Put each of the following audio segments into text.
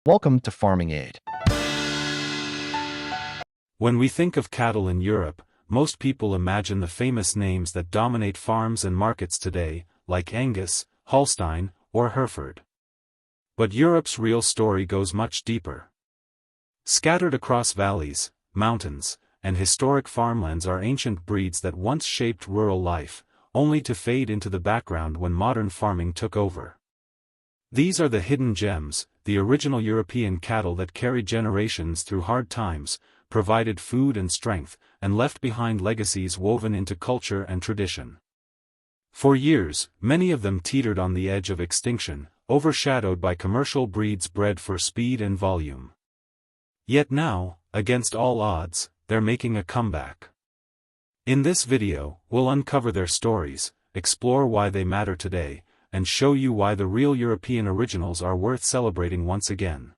Welcome to Farming Aid. When we think of cattle in Europe, most people imagine the famous names that dominate farms and markets today, like Angus, Holstein, or Hereford. But Europe's real story goes much deeper. Scattered across valleys, mountains, and historic farmlands are ancient breeds that once shaped rural life, only to fade into the background when modern farming took over. These are the hidden gems, the original European cattle that carried generations through hard times, provided food and strength, and left behind legacies woven into culture and tradition. For years, many of them teetered on the edge of extinction, overshadowed by commercial breeds bred for speed and volume. Yet now, against all odds, they're making a comeback. In this video, we'll uncover their stories, explore why they matter today, and show you why the real European originals are worth celebrating once again.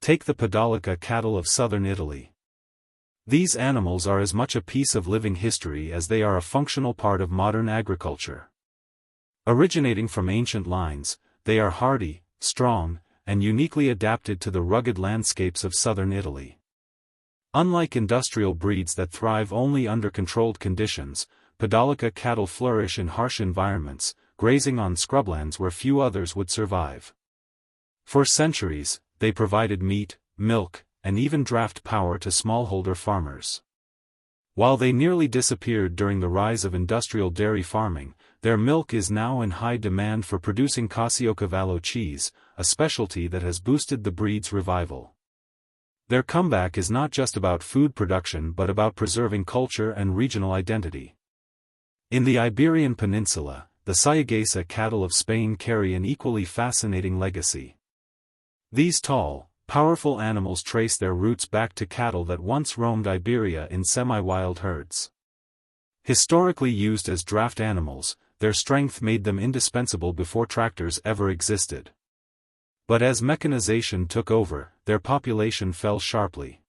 Take the Podolica cattle of southern Italy. These animals are as much a piece of living history as they are a functional part of modern agriculture. Originating from ancient lines, they are hardy, strong, and uniquely adapted to the rugged landscapes of southern Italy. Unlike industrial breeds that thrive only under controlled conditions, Podolica cattle flourish in harsh environments, grazing on scrublands where few others would survive. For centuries, they provided meat, milk, and even draft power to smallholder farmers. While they nearly disappeared during the rise of industrial dairy farming, their milk is now in high demand for producing Caciocavallo cheese, a specialty that has boosted the breed's revival. Their comeback is not just about food production but about preserving culture and regional identity. In the Iberian Peninsula, the Sayaguesa cattle of Spain carry an equally fascinating legacy. These tall, powerful animals trace their roots back to cattle that once roamed Iberia in semi-wild herds. Historically used as draft animals, their strength made them indispensable before tractors ever existed. But as mechanization took over, their population fell sharply.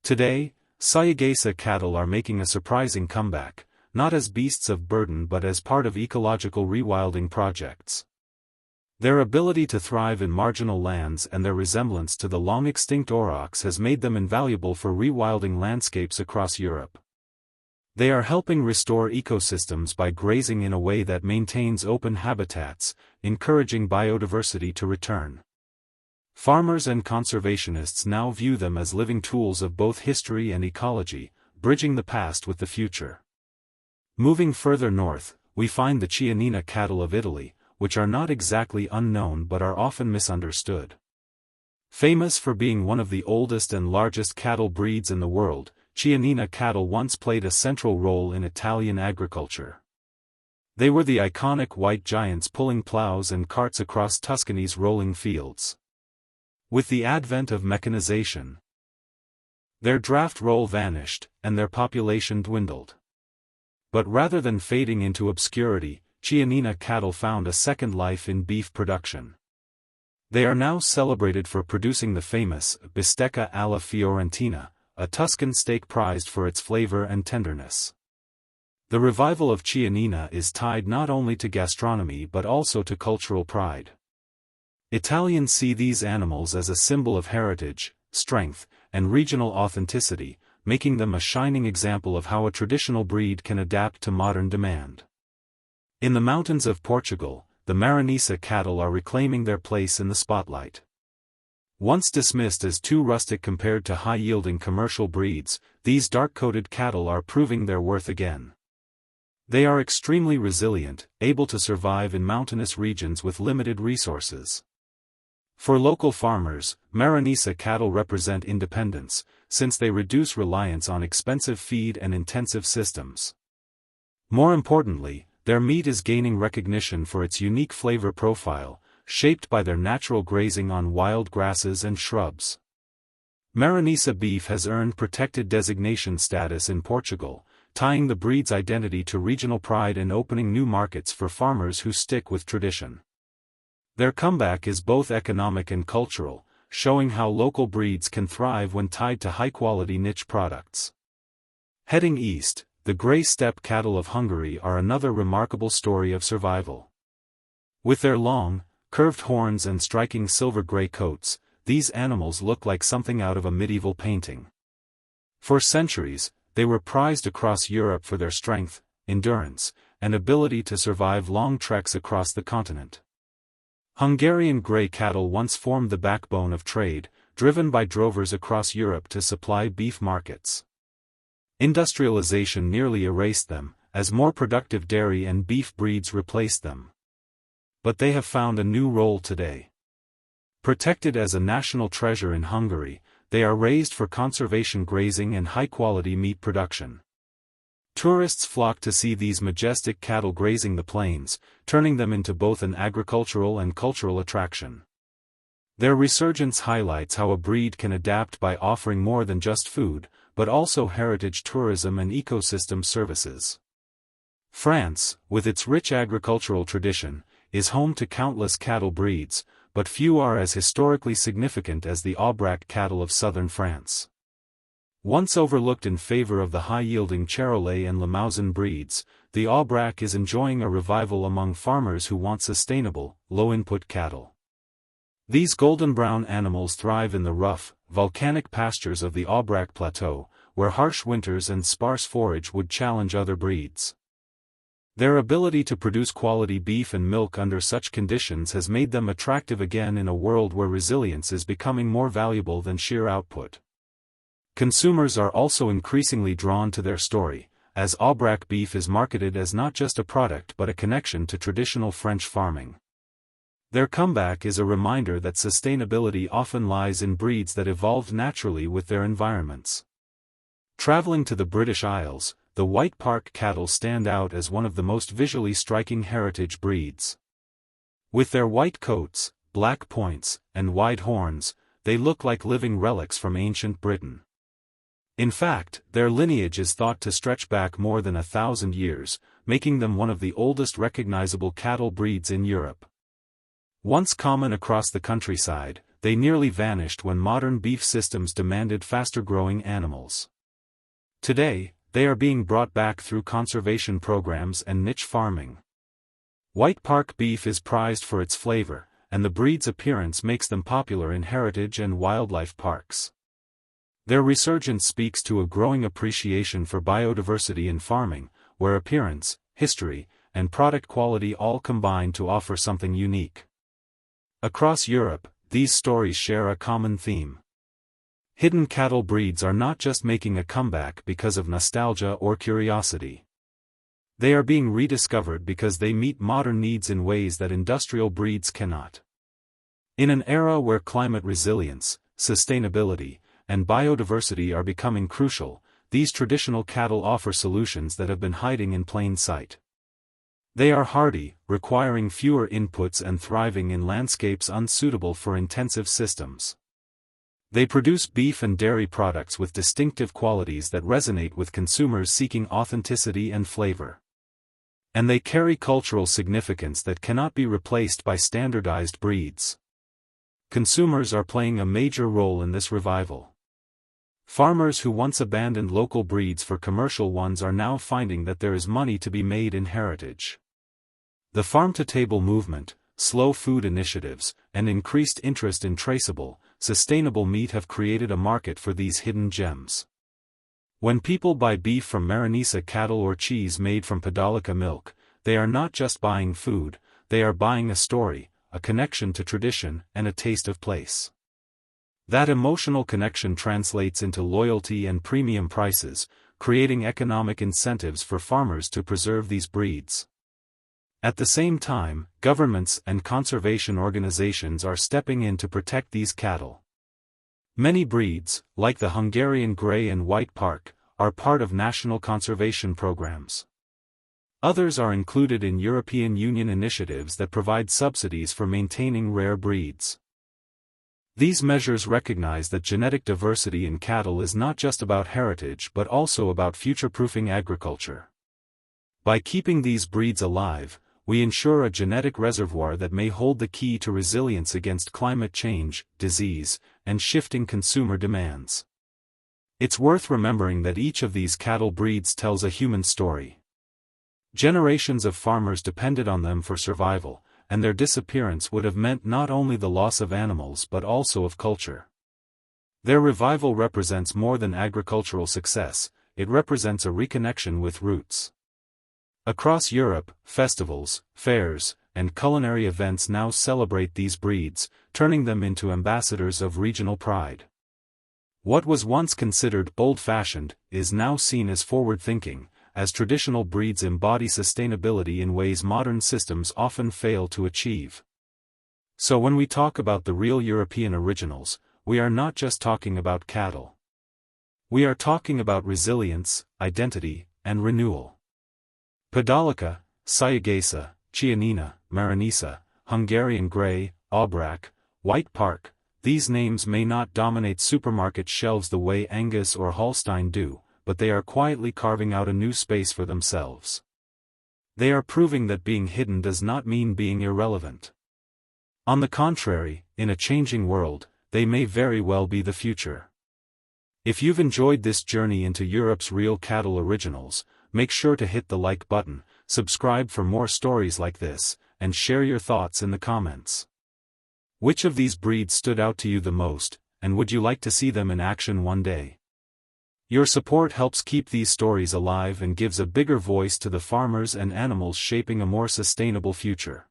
Today, Sayaguesa cattle are making a surprising comeback, not as beasts of burden but as part of ecological rewilding projects. Their ability to thrive in marginal lands and their resemblance to the long-extinct aurochs has made them invaluable for rewilding landscapes across Europe. They are helping restore ecosystems by grazing in a way that maintains open habitats, encouraging biodiversity to return. Farmers and conservationists now view them as living tools of both history and ecology, bridging the past with the future. Moving further north, we find the Chianina cattle of Italy, which are not exactly unknown but are often misunderstood. Famous for being one of the oldest and largest cattle breeds in the world, Chianina cattle once played a central role in Italian agriculture. They were the iconic white giants pulling plows and carts across Tuscany's rolling fields. With the advent of mechanization, their draft role vanished, and their population dwindled. But rather than fading into obscurity, Chianina cattle found a second life in beef production. They are now celebrated for producing the famous bistecca alla Fiorentina, a Tuscan steak prized for its flavor and tenderness. The revival of Chianina is tied not only to gastronomy but also to cultural pride. Italians see these animals as a symbol of heritage, strength, and regional authenticity, making them a shining example of how a traditional breed can adapt to modern demand. In the mountains of Portugal, the Maronesa cattle are reclaiming their place in the spotlight. Once dismissed as too rustic compared to high-yielding commercial breeds, these dark-coated cattle are proving their worth again. They are extremely resilient, able to survive in mountainous regions with limited resources. For local farmers, Maronesa cattle represent independence, since they reduce reliance on expensive feed and intensive systems. More importantly, their meat is gaining recognition for its unique flavor profile, shaped by their natural grazing on wild grasses and shrubs. Maronesa beef has earned protected designation status in Portugal, tying the breed's identity to regional pride and opening new markets for farmers who stick with tradition. Their comeback is both economic and cultural, showing how local breeds can thrive when tied to high-quality niche products. Heading east, the grey steppe cattle of Hungary are another remarkable story of survival. With their long, curved horns and striking silver-gray coats, these animals look like something out of a medieval painting. For centuries, they were prized across Europe for their strength, endurance, and ability to survive long treks across the continent. Hungarian Grey cattle once formed the backbone of trade, driven by drovers across Europe to supply beef markets. Industrialization nearly erased them, as more productive dairy and beef breeds replaced them. But they have found a new role today. Protected as a national treasure in Hungary, they are raised for conservation grazing and high-quality meat production. Tourists flock to see these majestic cattle grazing the plains, turning them into both an agricultural and cultural attraction. Their resurgence highlights how a breed can adapt by offering more than just food, but also heritage tourism and ecosystem services. France, with its rich agricultural tradition, is home to countless cattle breeds, but few are as historically significant as the Aubrac cattle of southern France. Once overlooked in favor of the high-yielding Charolais and Limousin breeds, the Aubrac is enjoying a revival among farmers who want sustainable, low-input cattle. These golden-brown animals thrive in the rough, volcanic pastures of the Aubrac Plateau, where harsh winters and sparse forage would challenge other breeds. Their ability to produce quality beef and milk under such conditions has made them attractive again in a world where resilience is becoming more valuable than sheer output. Consumers are also increasingly drawn to their story, as Aubrac beef is marketed as not just a product but a connection to traditional French farming. Their comeback is a reminder that sustainability often lies in breeds that evolved naturally with their environments. Traveling to the British Isles, the White Park cattle stand out as one of the most visually striking heritage breeds. With their white coats, black points, and wide horns, they look like living relics from ancient Britain. In fact, their lineage is thought to stretch back more than 1,000 years, making them one of the oldest recognizable cattle breeds in Europe. Once common across the countryside, they nearly vanished when modern beef systems demanded faster-growing animals. Today, they are being brought back through conservation programs and niche farming. White Park beef is prized for its flavor, and the breed's appearance makes them popular in heritage and wildlife parks. Their resurgence speaks to a growing appreciation for biodiversity in farming, where appearance, history, and product quality all combine to offer something unique. Across Europe, these stories share a common theme. Hidden cattle breeds are not just making a comeback because of nostalgia or curiosity. They are being rediscovered because they meet modern needs in ways that industrial breeds cannot. In an era where climate resilience, sustainability, and biodiversity are becoming crucial, these traditional cattle offer solutions that have been hiding in plain sight. They are hardy, requiring fewer inputs and thriving in landscapes unsuitable for intensive systems. They produce beef and dairy products with distinctive qualities that resonate with consumers seeking authenticity and flavor. And they carry cultural significance that cannot be replaced by standardized breeds. Consumers are playing a major role in this revival. Farmers who once abandoned local breeds for commercial ones are now finding that there is money to be made in heritage. The farm-to-table movement, slow food initiatives, and increased interest in traceable, sustainable meat have created a market for these hidden gems. When people buy beef from Maronesa cattle or cheese made from Podolica milk, they are not just buying food, they are buying a story, a connection to tradition, and a taste of place. That emotional connection translates into loyalty and premium prices, creating economic incentives for farmers to preserve these breeds. At the same time, governments and conservation organizations are stepping in to protect these cattle. Many breeds, like the Hungarian Gray and White Park, are part of national conservation programs. Others are included in European Union initiatives that provide subsidies for maintaining rare breeds. These measures recognize that genetic diversity in cattle is not just about heritage but also about future-proofing agriculture. By keeping these breeds alive, we ensure a genetic reservoir that may hold the key to resilience against climate change, disease, and shifting consumer demands. It's worth remembering that each of these cattle breeds tells a human story. Generations of farmers depended on them for survival, and their disappearance would have meant not only the loss of animals but also of culture. Their revival represents more than agricultural success, it represents a reconnection with roots. Across Europe, festivals, fairs, and culinary events now celebrate these breeds, turning them into ambassadors of regional pride. What was once considered old-fashioned is now seen as forward-thinking, as traditional breeds embody sustainability in ways modern systems often fail to achieve. So when we talk about the real European originals, we are not just talking about cattle. We are talking about resilience, identity, and renewal. Podolica, Sayaguesa, Chianina, Maronesa, Hungarian Grey, Aubrac, White Park, these names may not dominate supermarket shelves the way Angus or Holstein do, but they are quietly carving out a new space for themselves. They are proving that being hidden does not mean being irrelevant. On the contrary, in a changing world, they may very well be the future. If you've enjoyed this journey into Europe's real cattle originals, make sure to hit the like button, subscribe for more stories like this, and share your thoughts in the comments. Which of these breeds stood out to you the most, and would you like to see them in action one day? Your support helps keep these stories alive and gives a bigger voice to the farmers and animals shaping a more sustainable future.